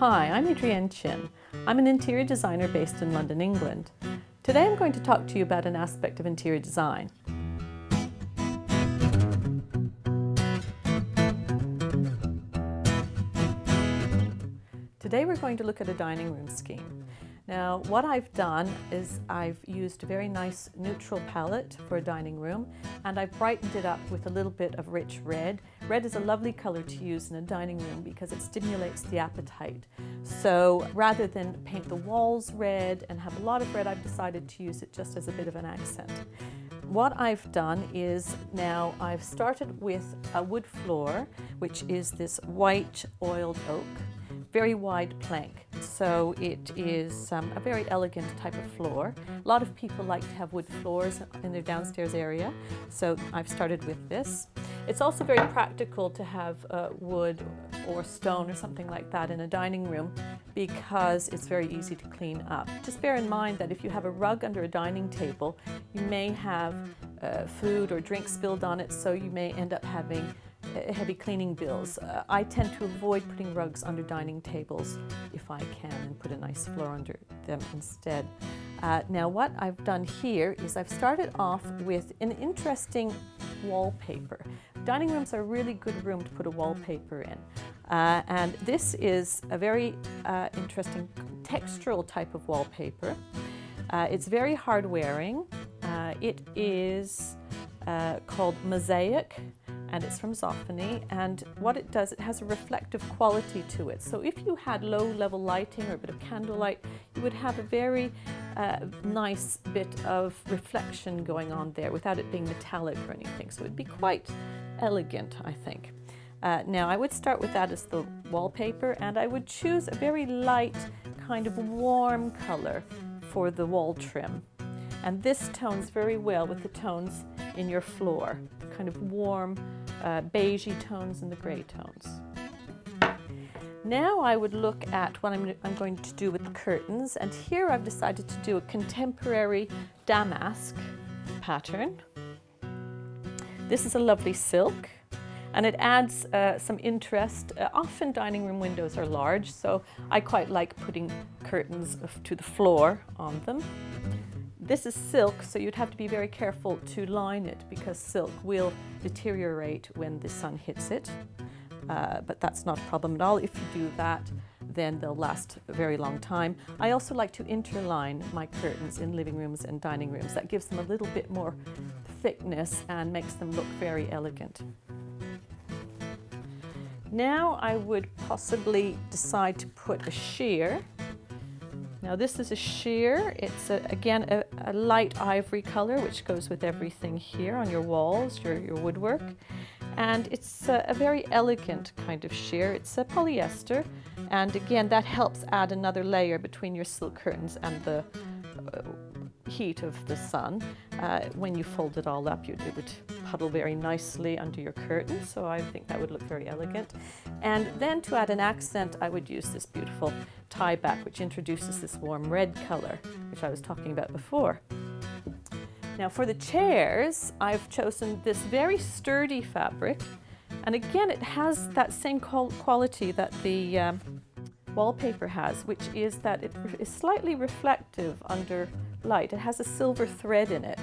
Hi, I'm Adrienne Chin. I'm an interior designer based in London, England. Today I'm going to talk to you about an aspect of interior design. Today we're going to look at a dining room scheme. Now, what I've done is I've used a very nice neutral palette for a dining room, and I've brightened it up with a little bit of rich red. Red is a lovely color to use in a dining room because it stimulates the appetite. So rather than paint the walls red and have a lot of red, I've decided to use it just as a bit of an accent. What I've done is now I've started with a wood floor, which is this white oiled oak, very wide plank. So it is a very elegant type of floor. A lot of people like to have wood floors in their downstairs area, so I've started with this. It's also very practical to have wood or stone or something like that in a dining room because it's very easy to clean up. Just bear in mind that if you have a rug under a dining table, you may have food or drink spilled on it, so you may end up having heavy cleaning bills. I tend to avoid putting rugs under dining tables if I can and put a nice floor under them instead. Now what I've done here is I've started off with an interesting wallpaper. Dining rooms are a really good room to put a wallpaper in. And this is a very interesting textural type of wallpaper. It's very hard wearing. It is called Mosaic, and it's from Zoffany, and what it does, it has a reflective quality to it. So if you had low-level lighting or a bit of candlelight, you would have a very nice bit of reflection going on there without it being metallic or anything. So it'd be quite elegant, I think. Now I would start with that as the wallpaper, and I would choose a very light, kind of warm color for the wall trim. And this tones very well with the tones in your floor, kind of warm beigey tones and the gray tones. Now I would look at what I'm going to do with the curtains, and here I've decided to do a contemporary damask pattern. This is a lovely silk, and it adds some interest. Often dining room windows are large, so I quite like putting curtains to the floor on them. This is silk, so you'd have to be very careful to line it because silk will deteriorate when the sun hits it. But that's not a problem at all. If you do that, then they'll last a very long time. I also like to interline my curtains in living rooms and dining rooms. That gives them a little bit more thickness and makes them look very elegant. Now I would possibly decide to put a sheer. Now this is a sheer. It's again a light ivory color which goes with everything here on your walls, your woodwork. And it's a very elegant kind of sheer. It's a polyester, and again that helps add another layer between your silk curtains and the heat of the sun. When you fold it all up, it would huddle very nicely under your curtains, so I think that would look very elegant. And then to add an accent, I would use this beautiful tie back, which introduces this warm red color, which I was talking about before. Now for the chairs, I've chosen this very sturdy fabric, and again it has that same quality that the wallpaper has, which is that it is slightly reflective under light. It has a silver thread in it,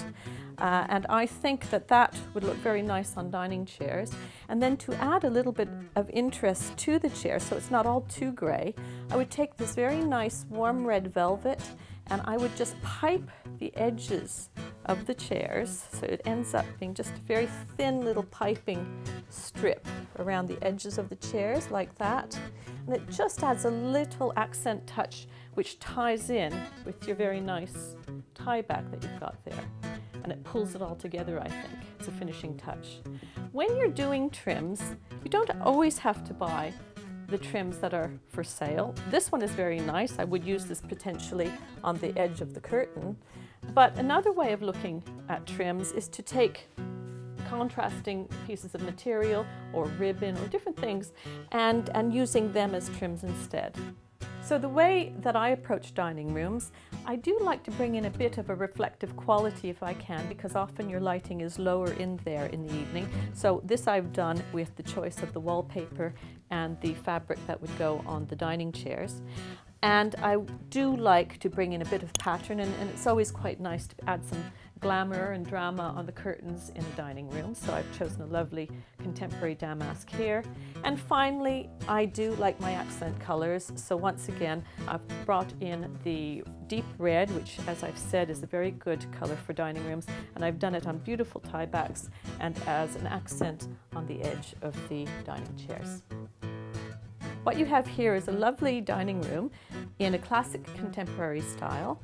and I think that that would look very nice on dining chairs. And then to add a little bit of interest to the chair, so it's not all too gray, I would take this very nice warm red velvet and I would just pipe the edges of the chairs, so it ends up being just a very thin little piping strip around the edges of the chairs like that. And it just adds a little accent touch which ties in with your very nice tie back that you've got there. And it pulls it all together, I think. It's a finishing touch. When you're doing trims, you don't always have to buy the trims that are for sale. This one is very nice. I would use this potentially on the edge of the curtain. But another way of looking at trims is to take contrasting pieces of material or ribbon or different things and using them as trims instead. So the way that I approach dining rooms, I do like to bring in a bit of a reflective quality if I can, because often your lighting is lower in there in the evening. So this I've done with the choice of the wallpaper and the fabric that would go on the dining chairs. And I do like to bring in a bit of pattern, and it's always quite nice to add some glamour and drama on the curtains in a dining room. So I've chosen a lovely contemporary damask here. And finally, I do like my accent colors. So once again, I've brought in the deep red, which, as I've said, is a very good color for dining rooms. And I've done it on beautiful tie backs and as an accent on the edge of the dining chairs. What you have here is a lovely dining room in a classic contemporary style,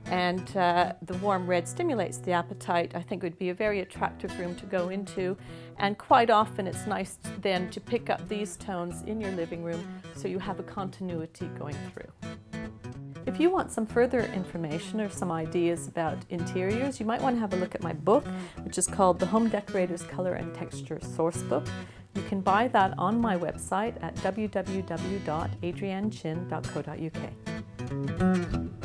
and the warm red stimulates the appetite. I think it would be a very attractive room to go into, and quite often it's nice then to pick up these tones in your living room so you have a continuity going through. If you want some further information or some ideas about interiors, you might want to have a look at my book, which is called The Home Decorator's Color and Texture Source Book. You can buy that on my website at www.adriennechin.co.uk.